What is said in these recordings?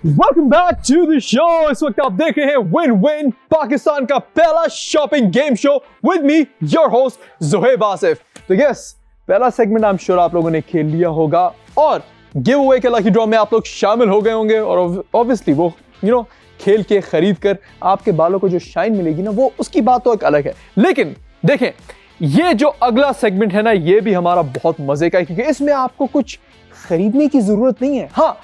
Welcome back to the show. इस वक्त आप देख रहे हैं विन विन, पाकिस्तान का पहला shopping game show with me your host Zuhaib Asif. तो यस, पहला सेगमेंट आई एम श्योर आप लोगों ने खेल लिया होगा और गिव अवे के लकी ड्रॉ में आप लोग शामिल हो गए होंगे और ऑब्वियसली वो खेल के खरीद कर आपके बालों को जो शाइन मिलेगी ना, वो उसकी बात तो एक अलग है। लेकिन देखें, ये जो अगला सेगमेंट है ना, ये भी हमारा बहुत मजे का है क्योंकि इसमें आपको कुछ खरीदने की जरूरत नहीं है। हाँ,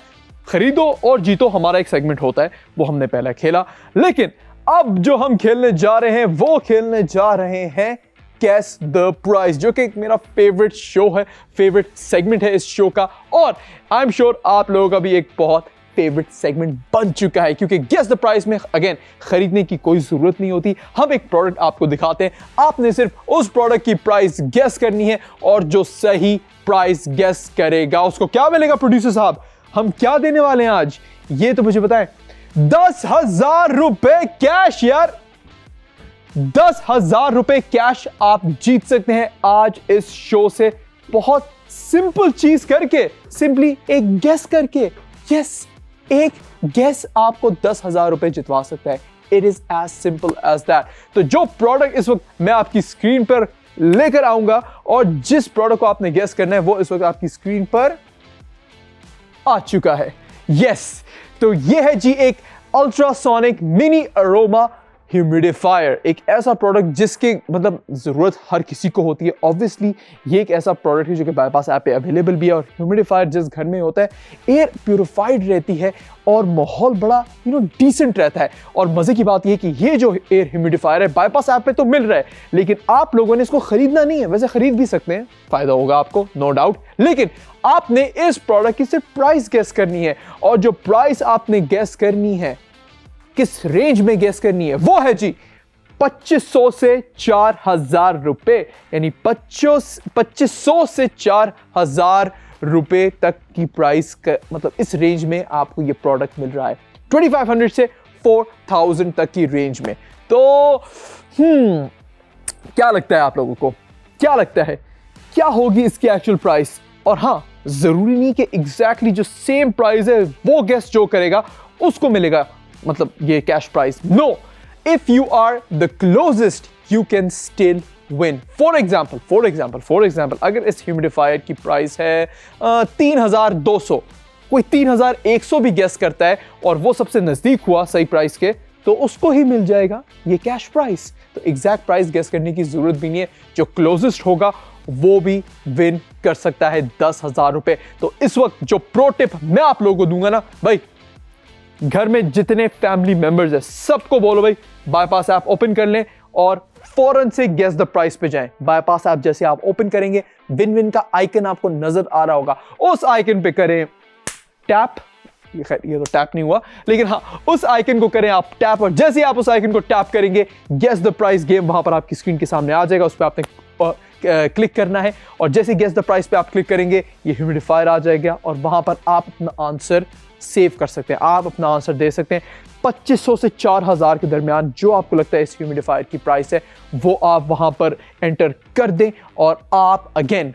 खरीदो और जीतो हमारा एक सेगमेंट होता है, वो हमने पहले खेला। लेकिन अब जो हम खेलने जा रहे हैं वो खेलने जा रहे हैं गेस द प्राइस, जो कि एक मेरा फेवरेट शो है, फेवरेट सेगमेंट है इस शो का। और आई एम श्योर आप लोगों का भी एक बहुत फेवरेट सेगमेंट बन चुका है क्योंकि गेस द प्राइस में अगेन खरीदने की कोई जरूरत नहीं होती। हम एक प्रोडक्ट आपको दिखाते हैं, आपने सिर्फ उस प्रोडक्ट की प्राइस गेस करनी है और जो सही प्राइस गेस करेगा उसको क्या मिलेगा। प्रोड्यूसर साहब, हम क्या देने वाले हैं आज, ये तो मुझे बताएं। 10,000 रुपए कैश यार, 10,000 रुपए कैश आप जीत सकते हैं आज इस शो से, बहुत सिंपल चीज करके, सिंपली एक गेस करके। यस, एक गेस आपको 10,000 रुपए जितवा सकता है। It is as simple as that. तो जो प्रोडक्ट इस वक्त मैं आपकी स्क्रीन पर लेकर आऊंगा और जिस प्रोडक्ट को आपने गेस करना है वो इस वक्त आपकी स्क्रीन पर आ चुका है। यस, तो ये है जी एक अल्ट्रासोनिक मिनी अरोमा ह्यूमिडिफायर, एक ऐसा प्रोडक्ट जिसके मतलब जरूरत हर किसी को होती है। ऑब्वियसली ये एक ऐसा प्रोडक्ट है जो कि बाईपास ऐप पे अवेलेबल भी है। और ह्यूमिडिफायर जिस घर में होता है, एयर प्यूरिफाइड रहती है और माहौल बड़ा डिसेंट रहता है। और मजे की बात ये कि ये जो एयर ह्यूमिडिफायर है बाईपास ऐप पे तो मिल रहा है, लेकिन आप लोगों ने इसको खरीदना नहीं है। वैसे खरीद भी सकते हैं, फायदा होगा आपको, नो डाउट, लेकिन आपने इस प्रोडक्ट की सिर्फ प्राइस गेस करनी है। और जो प्राइस आपने गेस करनी है, किस रेंज में गेस करनी है, वो है जी 2500 से 4,000 रुपए, यानी 2500 से 4,000 रुपए तक की प्राइस मतलब इस रेंज में आपको ये प्रोडक्ट मिल रहा है। 2500 से 4,000 तक की रेंज में। तो क्या लगता है आप लोगों को, क्या लगता है क्या होगी इसकी एक्चुअल प्राइस? और हाँ, जरूरी नहीं कि एग्जैक्टली जो सेम प्राइस है वो गेस जो करेगा उसको मिलेगा मतलब ये cash price. No, if you are the closest you can still win. For example अगर इस ह्यूमिडिफायर की प्राइस है 3,200, कोई 3,100 भी गेस करता है और वो सबसे नजदीक हुआ सही प्राइस के, तो उसको ही मिल जाएगा ये कैश प्राइस। तो एग्जैक्ट प्राइस गेस करने की जरूरत भी नहीं है, जो क्लोजेस्ट होगा वो भी विन कर सकता है 10,000 रुपए। तो इस वक्त जो प्रो टिप मैं आप लोगों को दूंगा ना भाई, घर में जितने फैमिली मेंबर्स हैं सबको बोलो भाई बाईपास ऐप ओपन कर लें और फौरन से गेस द प्राइस पे जाएं। बाईपास ऐप जैसे आप ओपन करेंगे, विन विन का आइकन आपको नजर आ रहा होगा, उस आइकन पे करें टैप। ये तो टैप नहीं हुआ, लेकिन हाँ, उस आइकन को करें आप टैप, और जैसे ही आप उस आइकन को टैप करेंगे, गेस द प्राइस गेम वहां पर आपकी स्क्रीन के सामने आ जाएगा। उस पर आपने क्लिक करना है और जैसे गेस द प्राइस पे आप क्लिक करेंगे, ये ह्यूमिडिफायर आ जाएगा और वहां पर आप अपना आंसर सेव कर सकते हैं, आप अपना आंसर दे सकते हैं। 2500 से 4,000 के दरमियान जो आपको लगता है इस ह्यूमिडिफायर की प्राइस है, वो आप वहां पर एंटर कर दें और आप अगेन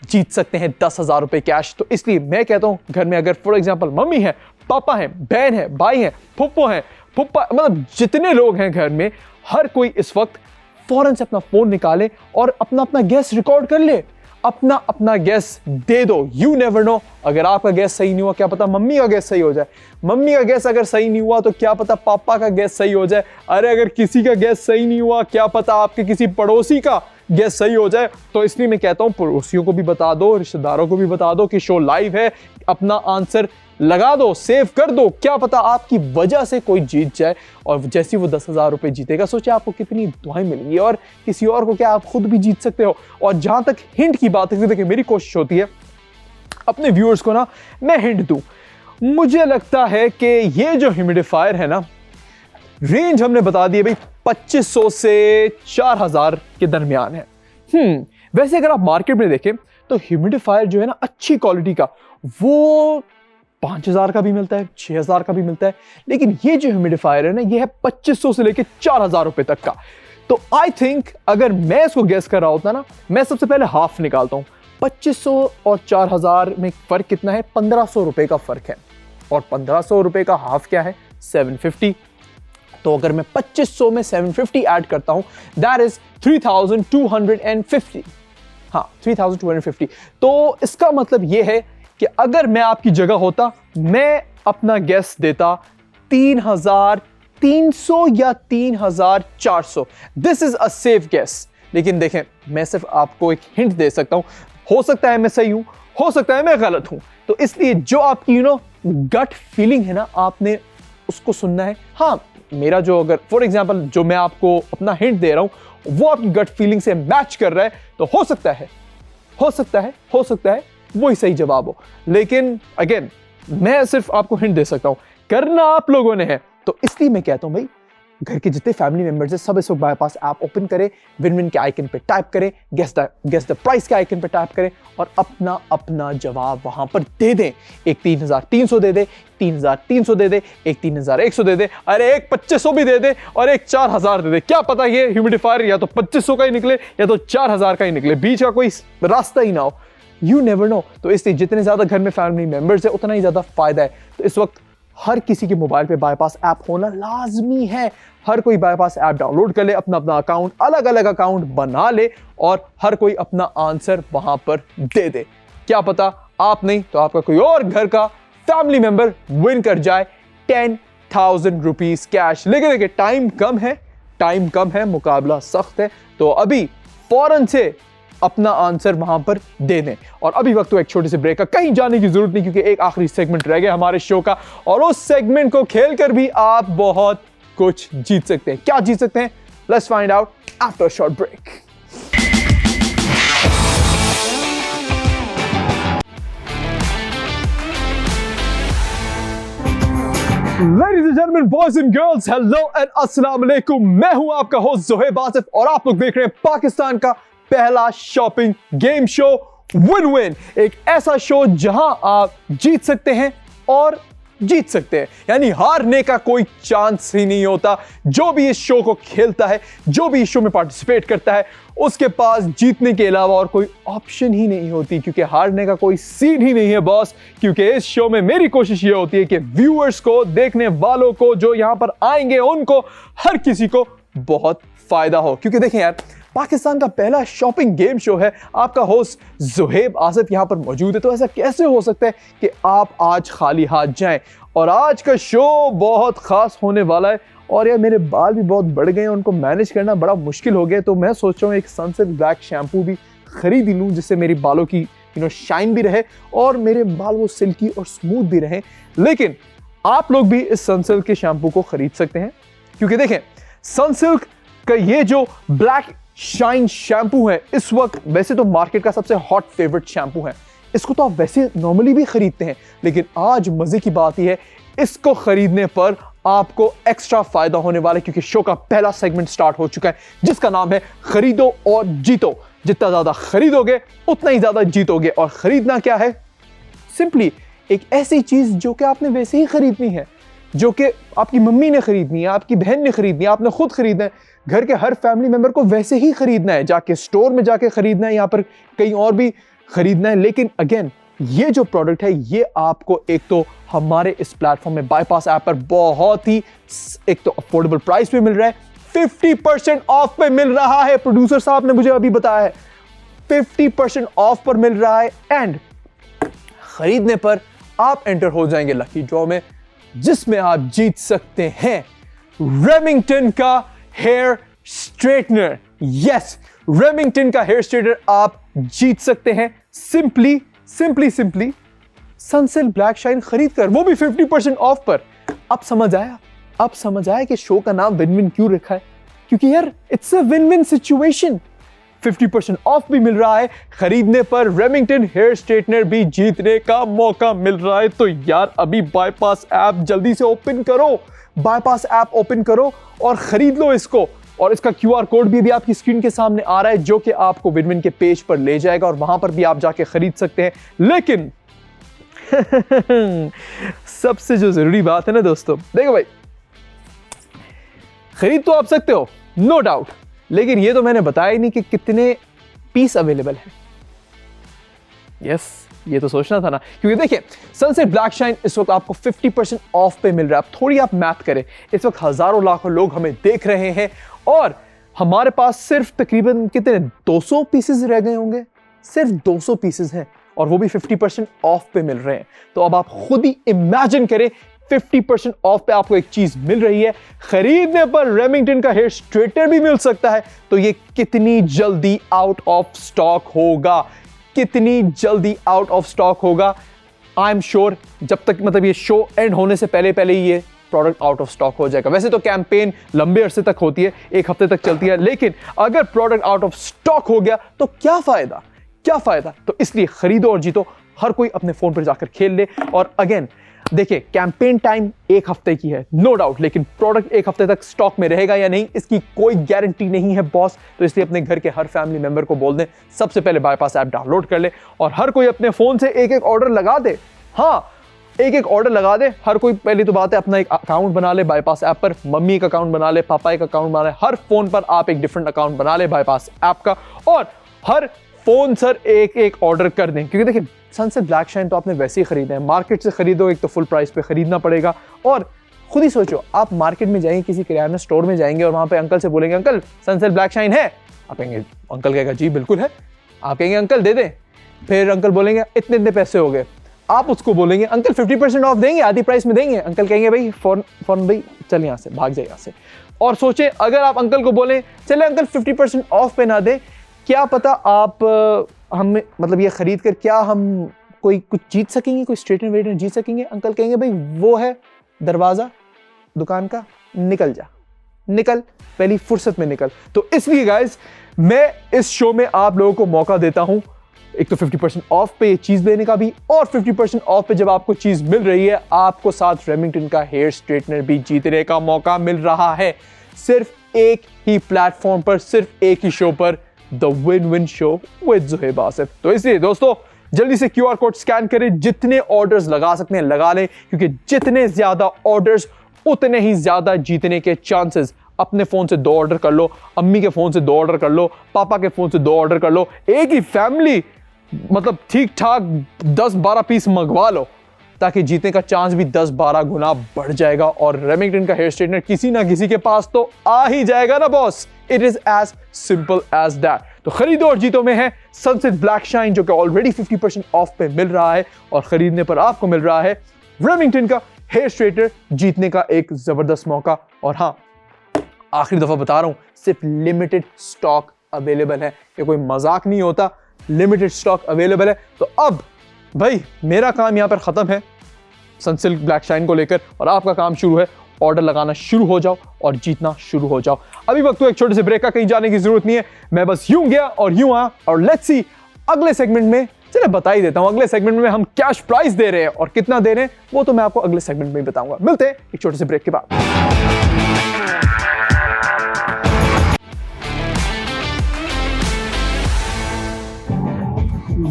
जीत सकते हैं 10,000 रुपए कैश। तो इसलिए मैं कहता हूं, घर में अगर फॉर एग्जांपल मम्मी है, पापा है, बहन है, भाई है, फुप्पो है, फुप्पा, मतलब जितने लोग हैं घर में, हर कोई इस वक्त फौरन से अपना फोन निकाले और अपना अपना गैस रिकॉर्ड कर ले, अपना अपना गैस दे दो। यू नेवर नो, अगर आपका गैस सही नहीं हुआ, क्या पता मम्मी का गैस सही हो जाए। मम्मी का गैस अगर सही नहीं हुआ तो क्या पता पापा का गैस सही हो जाए। अरे अगर किसी का गैस सही नहीं हुआ, क्या पता आपके किसी पड़ोसी का गैस सही हो जाए। तो इसलिए मैं कहता हूं पड़ोसियों को भी बता दो, रिश्तेदारों को भी बता दो कि शो लाइव है, अपना आंसर लगा दो, सेव कर दो, क्या पता आपकी वजह से कोई जीत जाए। और जैसे वो 10,000 रुपए जीतेगा, सोचे आपको कितनी दुआएं मिलेंगी और किसी और को क्या आप खुद भी जीत सकते हो। और जहां तक हिंट की बात है, देखिए मेरी कोशिश होती है अपने व्यूअर्स को ना मैं हिंट दूं। मुझे लगता है कि ये जो ह्यूमिडिफायर है ना, रेंज हमने बता दी है भाई 2500 से 4,000 के दरमियान है। वैसे अगर आप मार्केट में देखें तो ह्यूमिडिफायर जो है ना अच्छी क्वालिटी का, वो 5,000 का भी मिलता है, 6,000 का भी मिलता है, लेकिन ये जो ह्यूमिडिफायर है ना, ये है 2500 से लेके 4,000 रुपए तक का। तो आई थिंक अगर मैं इसको गेस कर रहा होता ना, मैं सबसे पहले हाफ निकालता हूं। 2500 और 4,000 में फर्क कितना है? 1,500 रुपए का फर्क है। और 1500 रुपए का हाफ क्या है 750। तो अगर मैं 2500 में 750 ऐड करता हूं दैट इज 3250। हाँ 3250। तो इसका मतलब यह है कि अगर मैं आपकी जगह होता मैं अपना गेस देता 3300 या 3400। This is a safe guess. लेकिन देखें मैं सिर्फ आपको एक हिंट दे सकता हूं, हो सकता है मैं सही हूं, हो सकता है मैं गलत हूं। तो इसलिए जो आपकी गट फीलिंग है ना, आपने उसको सुनना है। हाँ मेरा जो अगर फॉर एग्जांपल जो मैं आपको अपना हिंट दे रहा हूं वो आपकी गट फीलिंग से मैच कर रहा है तो हो सकता है वही सही जवाब हो। लेकिन अगेन मैं सिर्फ आपको हिंट दे सकता हूं, करना आप लोगों ने है। तो इसलिए मैं कहता हूं भाई घर के जितने फैमिली मेंबर्स हैं सब इस वक्त बाईपास ऐप ओपन करें, विन विन के आइकन पे टाइप करें, गेस द प्राइस के आइकन पे टाइप करें और अपना अपना जवाब वहां पर दे दें। एक 3300 दे दे, 3300 दे दे, एक 3100 दे दे, अरे एक 2500 भी दे दे और एक 4000 दे दे। क्या पता ये ह्यूमिडिफायर या तो 2500 का ही निकले या तो 4000 का ही निकले, बीच का कोई रास्ता ही ना हो। You never know. तो इसलिए जितने ज्यादा घर में फैमिली मेंबर्स है उतना ही ज्यादा फायदा है। तो इस वक्त हर किसी के मोबाइल पे बाईपास ऐप होना लाजमी है। हर कोई बाईपास ऐप डाउनलोड कर ले, अपना अपना अकाउंट, अलग अलग अकाउंट बना ले और हर कोई अपना आंसर वहां पर दे दे। क्या पता आप नहीं तो आपका कोई और घर का फैमिली मेंबर विन कर जाए 10,000 रुपीज कैश। लेकिन देखिए टाइम कम है, मुकाबला सख्त है। तो अभी फौरन से अपना आंसर वहां पर दे दें। और अभी वक्त तो एक छोटे से ब्रेक का, कहीं जाने की जरूरत नहीं क्योंकि एक आखिरी सेगमेंट रह गया हमारे शो का और उस सेगमेंट को खेलकर भी आप बहुत कुछ जीत सकते हैं। क्या जीत सकते हैं? Let's find out after a short break. Ladies and gentlemen, boys and girls, hello and अस्सलाम वालेकुम। मैं हूं आपका होस्ट जोहेब आसिफ और आप लोग देख रहे हैं पाकिस्तान का पहला shopping game show win win. एक ऐसा शो जहां आप जीत सकते हैं और जीत सकते हैं, यानी हारने का कोई चांस ही नहीं होता। जो भी इस शो को खेलता है, जो भी इस शो में पार्टिसिपेट करता है, उसके पास जीतने के अलावा और कोई ऑप्शन ही नहीं होती क्योंकि हारने का कोई सीन ही नहीं है बॉस। क्योंकि इस शो में मेरी कोशिश ये होती है कि व्यूअर्स को, देखने वालों को, जो यहां पर आएंगे उनको, हर किसी को बहुत फायदा हो। क्योंकि देखें यार, पाकिस्तान का पहला शॉपिंग गेम शो है, आपका होस्ट जोहेब आसिफ यहां पर मौजूद है। तो ऐसा कैसे हो सकता है कि आप आज खाली हाथ जाएं? और आज का शो बहुत खास होने वाला है। और यार मेरे बाल भी बहुत बढ़ गए हैं, उनको मैनेज करना बड़ा मुश्किल हो गया। तो मैं सोच रहा हूँ एक सनसिल्क ब्लैक शैम्पू भी खरीद लूँ जिससे मेरी बालों की शाइन भी रहे और मेरे बाल वो सिल्की और स्मूथ भी रहे। लेकिन आप लोग भी इस सनसिल्क के शैम्पू को खरीद सकते हैं क्योंकि देखें सनसिल्क का ये जो ब्लैक शाइन शैम्पू है इस वक्त वैसे तो मार्केट का सबसे हॉट फेवरेट शैम्पू है। इसको तो आप वैसे नॉर्मली भी खरीदते हैं, लेकिन आज मजे की बात यह है इसको खरीदने पर आपको एक्स्ट्रा फायदा होने वाला है क्योंकि शो का पहला सेगमेंट स्टार्ट हो चुका है जिसका नाम है खरीदो और जीतो। जितना ज्यादा खरीदोगे उतना ही ज्यादा जीतोगे। और खरीदना क्या है? सिंपली एक ऐसी चीज जो कि आपने वैसे ही खरीदनी है, जो कि आपकी मम्मी ने खरीदनी है, आपकी बहन ने खरीदनी है, आपने खुद खरीदना है। घर के हर फैमिली मेंबर को वैसे ही खरीदना है, जाके स्टोर में जाके खरीदना है, यहाँ पर कहीं और भी खरीदना है। लेकिन अगेन ये जो प्रोडक्ट है ये आपको एक तो हमारे इस प्लेटफॉर्म में बाईपास ऐप पर बहुत ही एक तो अफोर्डेबल प्राइस पे मिल रहा है, 50% ऑफ पे मिल रहा है। प्रोड्यूसर साहब ने मुझे अभी बताया है 50% ऑफ पर मिल रहा है। एंड खरीदने पर आप एंटर हो जाएंगे लकी ड्रॉ में जिसमें आप जीत सकते हैं रेमिंगटन का हेयर स्ट्रेटनर। यस, रेमिंगटन का हेयर स्ट्रेटनर आप जीत सकते हैं सिंपली सनसिल्क ब्लैक शाइन खरीद कर, वो भी 50% ऑफ पर। अब समझ आया कि शो का नाम विन विन क्यों रखा है, क्योंकि यार it's a win win situation. 50% of भी मिल रहा है, खरीदने पर रेमिंगटन हेयर स्ट्रेटनर भी जीतने का मौका मिल रहा है। तो यार अभी बाईपास ऐप जल्दी से ओपन करो, बाईपास ऐप ओपन करो और खरीद लो इसको। और इसका QR कोड भी आपकी स्क्रीन के सामने आ रहा है जो कि आपको विन विन के पेज पर ले जाएगा और वहां पर भी आप जाके खरीद सकते हैं। लेकिन सबसे जो जरूरी बात है ना दोस्तों, देखो भाई, खरीद तो आप सकते हो नो डाउट, लेकिन ये तो मैंने बताया ही नहीं कि कितने पीस अवेलेबल है। यस, ये तो सोचना था ना, क्योंकि देखिए सनसेट ब्लैक शाइन इस वक्त आपको 50% ऑफ पे मिल रहा है। अब थोड़ी आप मैथ करें, इस वक्त हजारों लाखों लोग हमें देख रहे हैं और हमारे पास सिर्फ तकरीबन कितने 200 पीसेस रह गए होंगे, सिर्फ 200 पीसेस हैं और वो भी 50% ऑफ पे मिल रहे हैं। तो अब आप खुद ही इमेजिन करें 50% ऑफ पे आपको एक चीज मिल रही है, खरीदने पर रेमिंगटन का हेयर स्ट्रेटनर भी मिल सकता है। तो ये कितनी जल्दी आउट ऑफ स्टॉक होगा, कितनी जल्दी आउट ऑफ स्टॉक होगा। आई एम श्योर जब तक मतलब ये शो एंड होने से पहले पहले ही ये प्रोडक्ट आउट ऑफ स्टॉक हो जाएगा। वैसे तो कैंपेन लंबे अरसे तक होती है, एक हफ्ते तक चलती है, लेकिन अगर प्रोडक्ट आउट ऑफ स्टॉक हो गया तो क्या फायदा, क्या फायदा। तो इसलिए खरीदो और जीतो, हर कोई अपने फोन पर जाकर खेल ले। और अगेन देखिए कैंपेन टाइम एक हफ्ते की है नो डाउट, लेकिन प्रोडक्ट एक हफ्ते तक स्टॉक में रहेगा या नहीं इसकी कोई गारंटी नहीं है बॉस। तो इसलिए अपने घर के हर फैमिली मेंबर को बोल दें सबसे पहले बाईपास ऐप डाउनलोड कर ले और हर कोई अपने फोन से एक एक ऑर्डर लगा दे। हाँ, एक एक ऑर्डर लगा दे हर कोई। पहली तो बात है अपना एक अकाउंट बना ले बाईपास ऐप पर, मम्मी एक अकाउंट बना ले, पापा एक अकाउंट बना ले, हर फोन पर आप एक डिफरेंट अकाउंट बना ले बाईपास ऐप का और हर फोन सर एक एक ऑर्डर कर दें। क्योंकि देखिए सनसेट ब्लैक शाइन तो आपने वैसे ही खरीदा है, मार्केट से खरीदो एक तो फुल प्राइस पे खरीदना पड़ेगा। और खुद ही सोचो, आप मार्केट में जाएंगे, किसी किराना स्टोर में जाएंगे और वहां पे अंकल से बोलेंगे अंकल सनसेट ब्लैक शाइन है, आप कहेंगे, अंकल कहेगा जी बिल्कुल है, आप कहेंगे अंकल दे दें, फिर अंकल बोलेंगे इतने इतने पैसे हो गए, आप उसको बोलेंगे अंकल 50% ऑफ देंगे, आधी प्राइस में देंगे, अंकल कहेंगे भाई फौरन भाई चल यहाँ से, भाग जाए यहाँ से। और सोचे अगर आप अंकल को बोलें चले अंकल 50% ऑफ पे ना दें, क्या पता आप हमें मतलब ये खरीद कर क्या हम कोई कुछ जीत सकेंगे, कोई स्ट्रेटनर वेटनर जीत सकेंगे। अंकल कहेंगे भाई वो है दरवाजा दुकान का, निकल जा, निकल, पहली फुर्सत में निकल। तो इसलिए गाइस मैं इस शो में आप लोगों को मौका देता हूं, एक तो 50% ऑफ पे ये चीज लेने का भी, और 50% ऑफ पे जब आपको चीज मिल रही है आपको साथ रेमिंगटन का हेयर स्ट्रेटनर भी जीतने का मौका मिल रहा है। सिर्फ एक ही प्लेटफॉर्म पर, सिर्फ एक ही शो पर, the win win show with Zuhaib Asif. तो इसलिए दोस्तों जल्दी से QR कोड स्कैन करें, जितने ऑर्डर्स लगा सकते हैं लगा लें, क्योंकि जितने ज्यादा ऑर्डर्स उतने ही ज्यादा जीतने के चांसेस। अपने फोन से 2 ऑर्डर कर लो, अम्मी के फोन से 2 ऑर्डर कर लो, पापा के फोन से 2 ऑर्डर कर लो, एक ही फैमिली मतलब ठीक ठाक 10-12 पीस मंगवा लो, ताकि जीतने का चांस भी 10-12 गुना बढ़ जाएगा। और रेमिंगटन का हेयर स्ट्रेटनर किसी ना किसी के पास तो आ ही जाएगा ना boss. It is as simple as that. तो खरीदो और जीतो में है सनसेट ब्लैक शाइन, जो कि ऑलरेडी 50% ऑफ पे मिल रहा है और खरीदने पर आपको मिल रहा है रेमिंगटन का हेयर स्ट्रेटनर, जीतने का एक जबरदस्त मौका। और हाँ, आखिरी दफा बता रहा हूं, सिर्फ लिमिटेड स्टॉक अवेलेबल है, ये कोई मजाक नहीं होता, लिमिटेड स्टॉक अवेलेबल है। तो अब भाई मेरा काम यहां पर खत्म है सनसिल्क ब्लैक शाइन को लेकर, और आपका काम शुरू है, ऑर्डर लगाना शुरू हो जाओ और जीतना शुरू हो जाओ। अभी वक्त तो एक छोटे से ब्रेक का, कहीं जाने की जरूरत नहीं है, मैं बस यूं गया और यूं आया। और लेट्स सी अगले सेगमेंट में, चलिए बता ही देता हूं, अगले सेगमेंट में हम कैश प्राइस दे रहे हैं और कितना दे रहे हैं वो तो मैं आपको अगले सेगमेंट में ही बताऊंगा। मिलते हैं एक छोटे से ब्रेक के बाद।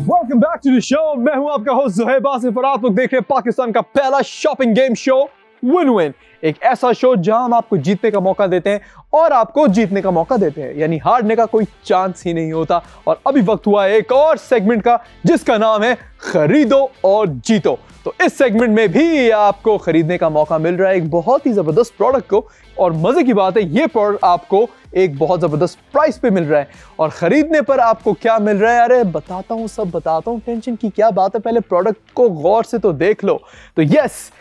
Welcome back to the show, मैं हूं आपका होस्ट ज़ुहैब आसिफ और आप लोग देख रहे हैं पाकिस्तान का पहला shopping game show win win. एक ऐसा शो जहां हम आपको जीतने का मौका देते हैं और आपको जीतने का मौका देते हैं, यानी हारने का कोई चांस ही नहीं होता। और अभी वक्त हुआ एक और सेगमेंट का, जिसका नाम है खरीदो और जीतो। तो इस सेगमेंट में भी आपको खरीदने का मौका मिल रहा है एक बहुत ही जबरदस्त प्रोडक्ट को, और मजे की बात है ये प्रोडक्ट आपको एक बहुत जबरदस्त प्राइस पे मिल रहा है। और खरीदने पर आपको क्या मिल रहा है, अरे बताता हूं, सब बताता हूं, टेंशन की क्या बात है, पहले प्रोडक्ट को गौर से तो देख लो। तो यस,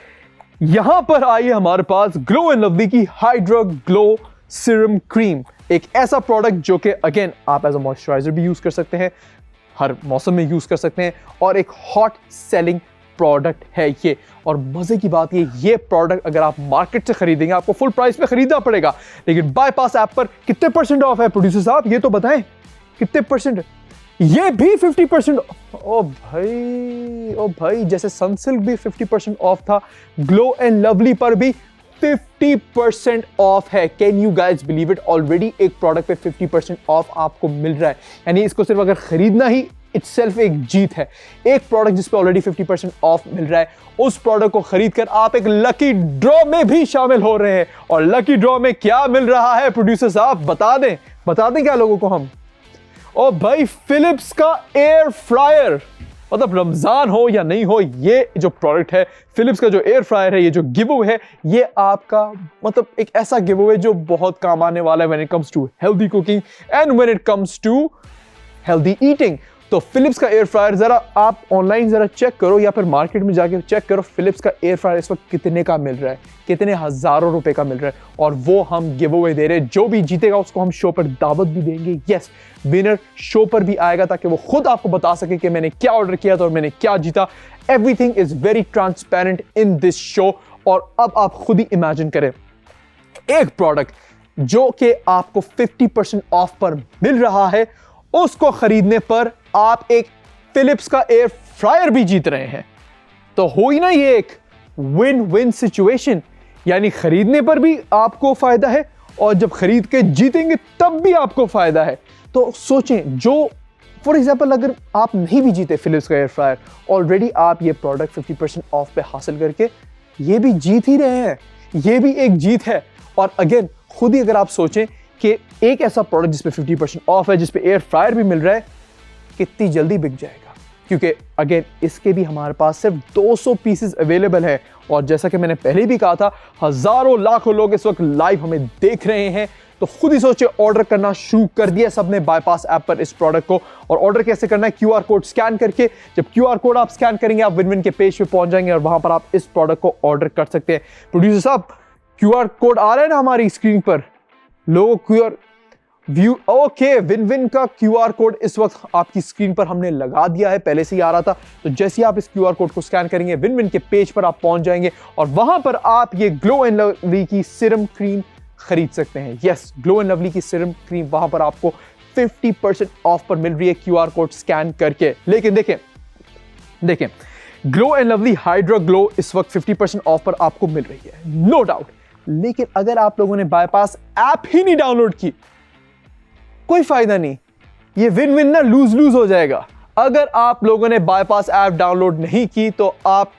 यहां पर आई है हमारे पास ग्लो एंड लवली की हाइड्रा ग्लो सीरम क्रीम, एक ऐसा प्रोडक्ट जो कि अगेन आप एज अ मॉइस्चराइजर भी यूज कर सकते हैं, हर मौसम में यूज कर सकते हैं, और एक हॉट सेलिंग प्रोडक्ट है ये। और मजे की बात ये प्रोडक्ट अगर आप मार्केट से खरीदेंगे आपको फुल प्राइस पे खरीदना पड़ेगा, लेकिन बाईपास ऐप पर कितने % ऑफ है प्रोड्यूसर साहब, ये तो बताएं कितने %? ये भी 50%। ओ भाई जैसे सनसिल्क भी 50% ऑफ था, ग्लो एंड लवली पर भी 50% ऑफ है। Can you guys believe it, already एक प्रोडक्ट पे 50% ऑफ आपको मिल रहा है, यानी इसको सिर्फ अगर खरीदना ही इटसेल्फ एक जीत है। एक प्रोडक्ट जिस पे ऑलरेडी 50% ऑफ मिल रहा है, उस प्रोडक्ट को खरीदकर आप एक लकी ड्रॉ में भी शामिल हो रहे हैं। और लकी ड्रॉ में क्या मिल रहा है प्रोड्यूसर साहब, बता दें क्या लोगों को हम? ओ भाई, फिलिप्स का एयर फ्रायर, मतलब रमजान हो या नहीं हो, ये जो प्रोडक्ट है फिलिप्स का जो एयर फ्रायर है, ये जो गिव अवे है, ये आपका मतलब एक ऐसा गिव अवे जो बहुत काम आने वाला है when it comes to healthy cooking and when it comes to healthy eating. तो फिलिप्स का एयर फ्रायर जरा आप ऑनलाइन जरा चेक करो या फिर मार्केट में जाके चेक करो फिलिप्स का एयर फ्रायर इस वक्त कितने का मिल रहा है, कितने हजारों रुपए का मिल रहा है, और वो हम गिव अवे दे रहे हैं। जो भी जीतेगा उसको हम शो पर दावत भी देंगे। यस, विनर शो पर भी आएगा ताकि वो खुद आपको बता सके कि मैंने क्या ऑर्डर किया था और मैंने क्या जीता। Everything is very transparent in this show. और अब आप खुद ही इमेजिन करें, एक प्रोडक्ट जो कि आपको 50% ऑफ पर मिल रहा है, उसको खरीदने पर आप एक फिलिप्स का एयर फ्रायर भी जीत रहे हैं। तो हुई ना ये एक विन विन सिचुएशन, यानी खरीदने पर भी आपको फायदा है और जब खरीद के जीतेंगे तब भी आपको फायदा है। तो सोचें, जो फॉर एग्जांपल अगर आप नहीं भी जीते फिलिप्स का एयर फ्रायर, ऑलरेडी आप ये प्रोडक्ट 50% ऑफ पे हासिल करके ये भी जीत ही रहे हैं, ये भी एक जीत है। और अगेन खुद ही अगर आप सोचें कि एक ऐसा प्रोडक्ट जिसपे 50% ऑफ है, जिसपे एयर फ्रायर भी मिल रहा है, कितनी जल्दी बिक जाएगा, क्योंकि अगेन इसके भी हमारे पास सिर्फ 200 पीसेस अवेलेबल है। और जैसा कि मैंने पहले भी कहा था, हजारों लाखों लोग इस वक्त लाइव हमें देख रहे हैं। तो खुद ही सोचे, ऑर्डर करना शुरू कर दिया सबने बाईपास ऐप पर इस प्रोडक्ट को। और ऑर्डर कैसे करना है, क्यूआर कोड स्कैन करके। जब क्यूआर कोड आप स्कैन करेंगे, आप विन विन के पेज पे पहुंच जाएंगे और वहां पर आप इस प्रोडक्ट को ऑर्डर कर सकते हैं। प्रोड्यूसर साहब, क्यूआर कोड आ रहा है ना हमारी स्क्रीन पर, लोग QR view, okay, win win का क्यूआर कोड इस वक्त आपकी स्क्रीन पर हमने लगा दिया है, पहले से ही आ रहा था। तो जैसे ही आप इस क्यूआर कोड को स्कैन करेंगे, विन विन के पेज पर आप पहुंच जाएंगे और वहां पर आप ये ग्लो एंड लवली की सीरम क्रीम खरीद सकते हैं। यस, ग्लो एंड लवली की सीरम क्रीम वहां पर आपको 50% ऑफ पर मिल रही है क्यूआर कोड स्कैन करके। लेकिन देखें, glow and lovely hydra glow इस वक्त 50% ऑफ पर आपको मिल रही है, नो डाउट। लेकिन अगर आप लोगों ने बाईपास ऐप ही नहीं डाउनलोड की, कोई फायदा नहीं, ये विन विन ना लूज लूज हो जाएगा। अगर आप लोगों ने बाईपास ऐप डाउनलोड नहीं की तो आप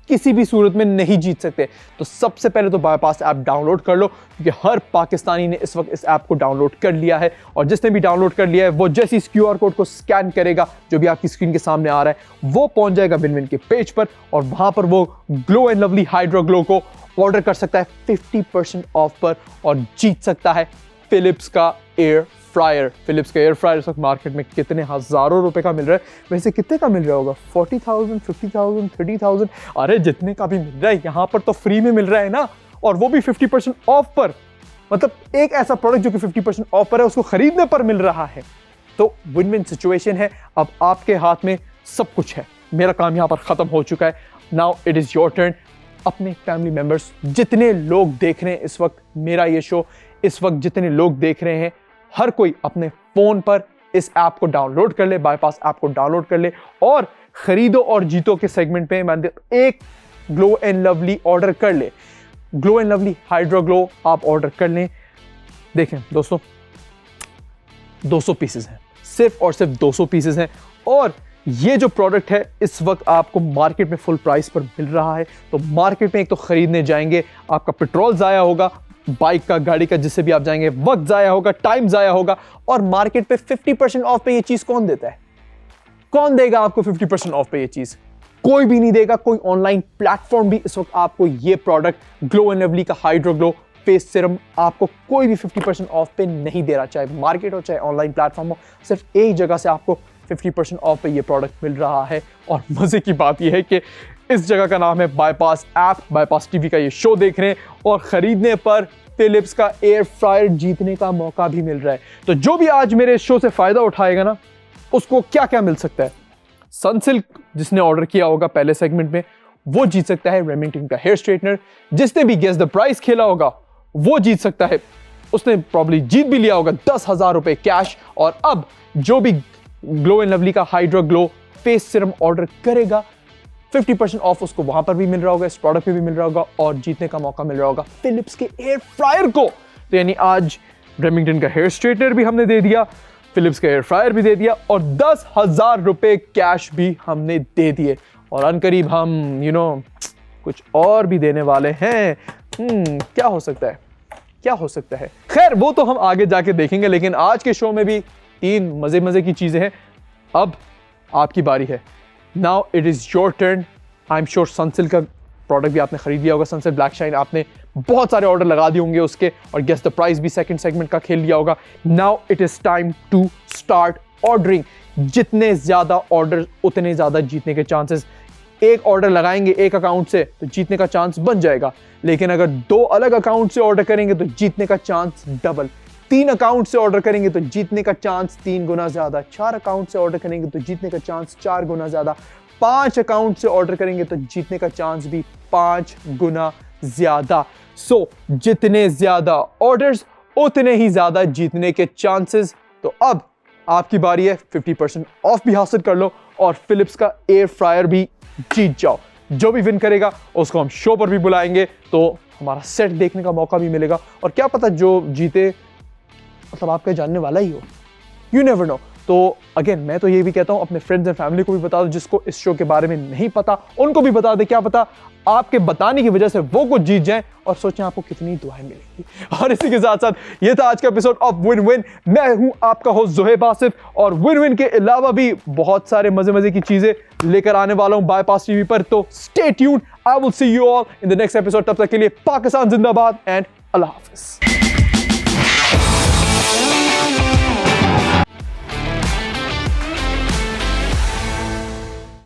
किसी भी सूरत में नहीं जीत सकते। तो सबसे पहले तो बाईपास ऐप डाउनलोड कर लो, क्योंकि हर पाकिस्तानी ने इस वक्त इस ऐप को डाउनलोड कर लिया है। और जिसने भी डाउनलोड कर लिया है, वो जैसे इस क्यूआर कोड को स्कैन करेगा, जो भी आपकी स्क्रीन के सामने आ रहा है, वो पहुंच जाएगा विन विन के पेज पर और वहां पर वो glow and lovely hydra glow को ऑर्डर कर सकता है 50% ऑफ पर और जीत सकता है फिलिप्स का एयर फ्रायर। फिलिप्स का एयर फ्रायर इस वक्त मार्केट में कितने हजारों रुपए का मिल रहा है। वैसे कितने का मिल रहा होगा, 40,000, 50,000, 30,000, अरे जितने का भी मिल रहा है, यहाँ पर तो फ्री में मिल रहा है ना, और वो भी 50% ऑफ पर। मतलब एक ऐसा प्रोडक्ट जो कि 50% ऑफ पर है, उसको खरीदने पर मिल रहा है। तो विन विन सिचुएशन है। अब आपके हाथ में सब कुछ है। मेरा काम यहाँ पर खत्म हो चुका है। Now it is your turn. अपने फैमिली मेंबर्स, जितने लोग देख रहे हैं इस वक्त मेरा ये शो, इस वक्त जितने लोग देख रहे हैं, हर कोई अपने फोन पर इस ऐप को डाउनलोड कर ले, बाईपास ऐप को डाउनलोड कर ले और खरीदो और जीतो के सेगमेंट पे एक ग्लो एंड लवली ऑर्डर कर ले। Glow and lovely hydra glow आप ऑर्डर कर लें। देखें दोस्तों, 200 पीसेस हैं, सिर्फ और सिर्फ 200 पीसेस हैं। और ये जो प्रोडक्ट है इस वक्त आपको मार्केट में फुल प्राइस पर मिल रहा है। तो मार्केट में एक तो खरीदने जाएंगे, आपका पेट्रोल जाया होगा, बाइक का, गाड़ी का, जिससे भी आप जाएंगे, वक्त जाया होगा, टाइम जाया होगा। और मार्केट पे 50% ऑफ पे ये चीज कौन देता है? कौन देगा आपको 50% ऑफ पे ये चीज? कोई भी नहीं देगा। कोई ऑनलाइन प्लेटफॉर्म भी इस वक्त आपको ये प्रोडक्ट ग्लो एंड लवली का हाइड्रा ग्लो फेस सीरम आपको कोई भी 50% ऑफ पे नहीं दे रहा, चाहे मार्केट हो चाहे ऑनलाइन प्लेटफॉर्म हो। सिर्फ एक जगह से आपको 50% ऑफ पे ये प्रोडक्ट मिल रहा है। और मजे की बात यह है कि इस जगह का नाम है बाईपास ऐप। बाईपास टीवी का ये शो देख रहे हैं और खरीदने पर फिलिप्स का एयर फ्रायर जीतने का मौका भी मिल रहा है। तो जो भी आज मेरे इस शो से फायदा उठाएगा ना, उसको क्या क्या मिल सकता है? सनसिल्क जिसने ऑर्डर किया होगा पहले सेगमेंट में, वो जीत सकता है रेमिंगटन का हेयर स्ट्रेटनर। जिसने भी गेस द प्राइस खेला होगा वो जीत सकता है, उसने प्रॉब्ली जीत भी लिया होगा 10,000 रुपए कैश। और अब जो भी ग्लो एंड लवली का hydra glow face serum order करेगा, 50% ऑफ उसको वहां पर भी मिल रहा होगा, इस प्रोडक्ट पे भी मिल रहा होगा और जीतने का मौका मिल रहा होगा फिलिप्स के एयर फ्रायर को। तो यानी आज रेमिंगटन का हेयर स्ट्रेटनर भी हमने दे दिया, फिलिप्स का एयर फ्रायर भी दे दिया और 10,000 रुपए कैश भी हमने दे दिए। और अनकरीब हम कुछ और भी देने वाले हैं। क्या हो सकता है, क्या हो सकता है? खैर वो तो हम आगे जाके देखेंगे, लेकिन आज के शो में भी 3 मजे की चीजें हैं। अब आपकी बारी है। Now it is your turn. I am sure Sunsilk का प्रोडक्ट भी आपने खरीद लिया होगा, सनसिल्क ब्लैक शाइन आपने बहुत सारे ऑर्डर लगा दिए होंगे उसके, और गेस द प्राइस भी सेकंड सेगमेंट का खेल लिया होगा। Now it is time to start ordering. जितने ज़्यादा ऑर्डर उतने ज़्यादा जीतने के चांसेस। एक ऑर्डर लगाएंगे एक अकाउंट से तो जीतने का चांस बन जाएगा, लेकिन अगर 2 अलग अकाउंट से ऑर्डर करेंगे तो जीतने का चांस डबल। 3 अकाउंट से ऑर्डर करेंगे तो जीतने का चांस 3 गुना ज्यादा। 4 अकाउंट से ऑर्डर करेंगे तो जीतने का चांस 4 गुना ज्यादा। 5 अकाउंट से ऑर्डर करेंगे तो जीतने का चांस भी 5 गुना ज्यादा। सो जितने ज्यादा ऑर्डर्स उतने ही ज्यादा जीतने के चांसेस। तो अब आपकी बारी है, 50% ऑफ भी हासिल कर लो और फिलिप्स का एयर फ्रायर भी जीत जाओ। जो भी विन करेगा उसको हम शो पर भी बुलाएंगे, तो हमारा सेट देखने का मौका भी मिलेगा, और क्या पता जो जीते मतलब आपका जानने वाला ही हो, यू नेवर नो। तो अगेन मैं तो ये भी कहता हूं अपने फ्रेंड्स एंड फैमिली को भी बता दो, जिसको इस शो के बारे में नहीं पता उनको भी बता दे, क्या पता आपके बताने की वजह से वो कुछ जीत जाएं और सोचें आपको कितनी दुआएं मिलेंगी। और इसी के साथ साथ ये था आज का एपिसोड ऑफ विन विन। मैं हूं आपका होस्ट ज़ोहेब आसिफ, और विन विन के अलावा भी बहुत सारे मजे मजे की चीजें लेकर आने वाला हूं बायपास टीवी पर, तो stay tuned. I will see you all in the next episode. तब तक के लिए पाकिस्तान जिंदाबाद एंड अल्लाह हाफिज।